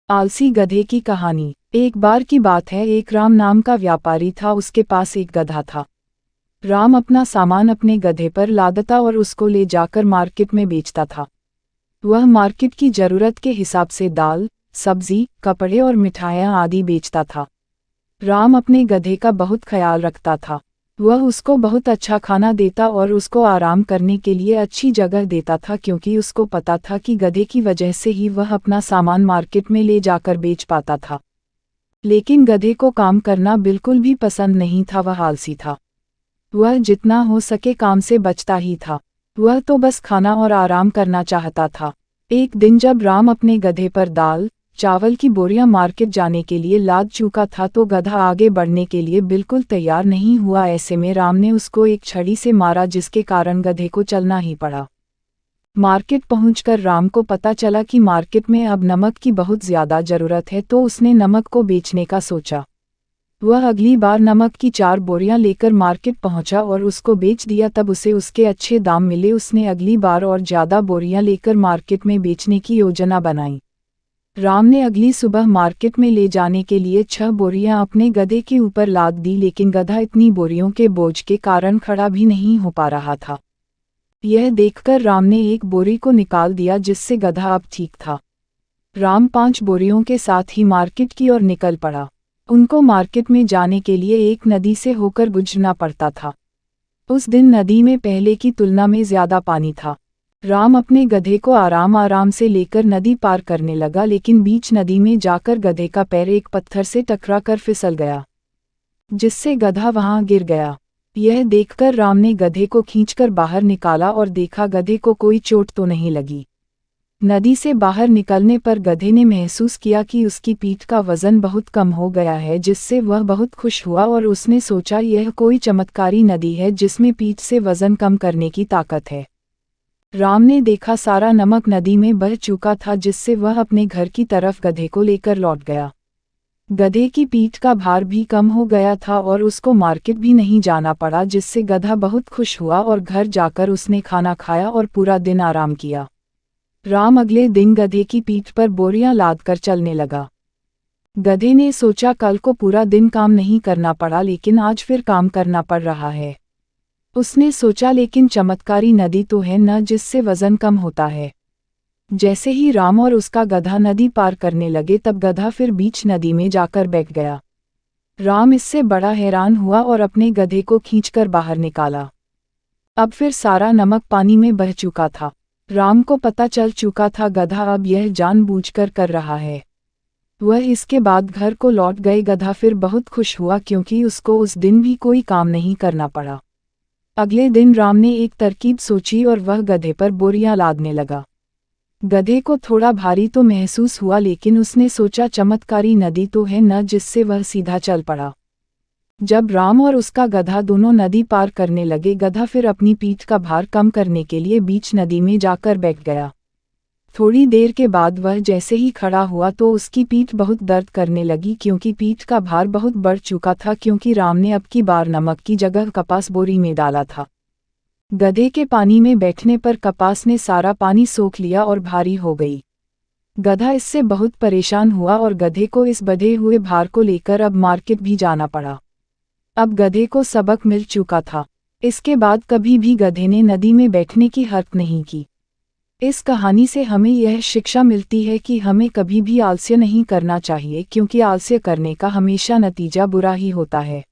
आलसी गधे की कहानी। एक बार की बात है, एक राम नाम का व्यापारी था। उसके पास एक गधा था। राम अपना सामान अपने गधे पर लादता और उसको ले जाकर मार्केट में बेचता था। वह मार्केट की जरूरत के हिसाब से दाल, सब्जी, कपड़े और मिठाइयाँ आदि बेचता था। राम अपने गधे का बहुत ख्याल रखता था। वह उसको बहुत अच्छा खाना देता और उसको आराम करने के लिए अच्छी जगह देता था, क्योंकि उसको पता था कि गधे की वजह से ही वह अपना सामान मार्केट में ले जाकर बेच पाता था। लेकिन गधे को काम करना बिल्कुल भी पसंद नहीं था। वह आलसी था। वह जितना हो सके काम से बचता ही था। वह तो बस खाना और आराम करना चाहता था। एक दिन जब राम अपने गधे पर दाल, चावल की बोरियां मार्केट जाने के लिए लाद चुका था, तो गधा आगे बढ़ने के लिए बिल्कुल तैयार नहीं हुआ। ऐसे में राम ने उसको एक छड़ी से मारा, जिसके कारण गधे को चलना ही पड़ा। मार्केट पहुंचकर राम को पता चला कि मार्केट में अब नमक की बहुत ज़्यादा ज़रूरत है, तो उसने नमक को बेचने का सोचा। वह अगली बार नमक की 4 बोरियां लेकर मार्केट पहुंचा और उसको बेच दिया। तब उसे उसके अच्छे दाम मिले। उसने अगली बार और ज़्यादा बोरियां लेकर मार्केट में बेचने की योजना बनाई। राम ने अगली सुबह मार्केट में ले जाने के लिए 6 बोरियां अपने गधे के ऊपर लाद दी, लेकिन गधा इतनी बोरियों के बोझ के कारण खड़ा भी नहीं हो पा रहा था। यह देखकर राम ने एक बोरी को निकाल दिया, जिससे गधा अब ठीक था। राम 5 बोरियों के साथ ही मार्केट की ओर निकल पड़ा। उनको मार्केट में जाने के लिए एक नदी से होकर गुजरना पड़ता था। उस दिन नदी में पहले की तुलना में ज़्यादा पानी था। राम अपने गधे को आराम आराम से लेकर नदी पार करने लगा, लेकिन बीच नदी में जाकर गधे का पैर एक पत्थर से टकरा कर फिसल गया, जिससे गधा वहां गिर गया। यह देखकर राम ने गधे को खींचकर बाहर निकाला और देखा गधे को कोई चोट तो नहीं लगी। नदी से बाहर निकलने पर गधे ने महसूस किया कि उसकी पीठ का वजन बहुत कम हो गया है, जिससे वह बहुत खुश हुआ और उसने सोचा यह कोई चमत्कारी नदी है जिसमें पीठ से वजन कम करने की ताकत है। राम ने देखा सारा नमक नदी में बह चुका था, जिससे वह अपने घर की तरफ गधे को लेकर लौट गया। गधे की पीठ का भार भी कम हो गया था और उसको मार्केट भी नहीं जाना पड़ा, जिससे गधा बहुत खुश हुआ और घर जाकर उसने खाना खाया और पूरा दिन आराम किया। राम अगले दिन गधे की पीठ पर बोरियां लादकर चलने लगा। गधे ने सोचा कल को पूरा दिन काम नहीं करना पड़ा, लेकिन आज फिर काम करना पड़ रहा है। उसने सोचा लेकिन चमत्कारी नदी तो है न, जिससे वजन कम होता है। जैसे ही राम और उसका गधा नदी पार करने लगे, तब गधा फिर बीच नदी में जाकर बैठ गया। राम इससे बड़ा हैरान हुआ और अपने गधे को खींचकर बाहर निकाला। अब फिर सारा नमक पानी में बह चुका था। राम को पता चल चुका था गधा अब यह जानबूझकर कर रहा है। वह इसके बाद घर को लौट गए। गधा फिर बहुत खुश हुआ, क्योंकि उसको उस दिन भी कोई काम नहीं करना पड़ा। अगले दिन राम ने एक तरकीब सोची और वह गधे पर बोरियां लादने लगा। गधे को थोड़ा भारी तो महसूस हुआ, लेकिन उसने सोचा चमत्कारी नदी तो है न, जिससे वह सीधा चल पड़ा। जब राम और उसका गधा दोनों नदी पार करने लगे, गधा फिर अपनी पीठ का भार कम करने के लिए बीच नदी में जाकर बैठ गया। थोड़ी देर के बाद वह जैसे ही खड़ा हुआ तो उसकी पीठ बहुत दर्द करने लगी, क्योंकि पीठ का भार बहुत बढ़ चुका था, क्योंकि राम ने अब की बार नमक की जगह कपास बोरी में डाला था। गधे के पानी में बैठने पर कपास ने सारा पानी सोख लिया और भारी हो गई। गधा इससे बहुत परेशान हुआ और गधे को इस बढ़े हुए भार को लेकर अब मार्केट भी जाना पड़ा। अब गधे को सबक मिल चुका था। इसके बाद कभी भी गधे ने नदी में बैठने की हरकत नहीं की। इस कहानी से हमें यह शिक्षा मिलती है कि हमें कभी भी आलस्य नहीं करना चाहिए, क्योंकि आलस्य करने का हमेशा नतीजा बुरा ही होता है।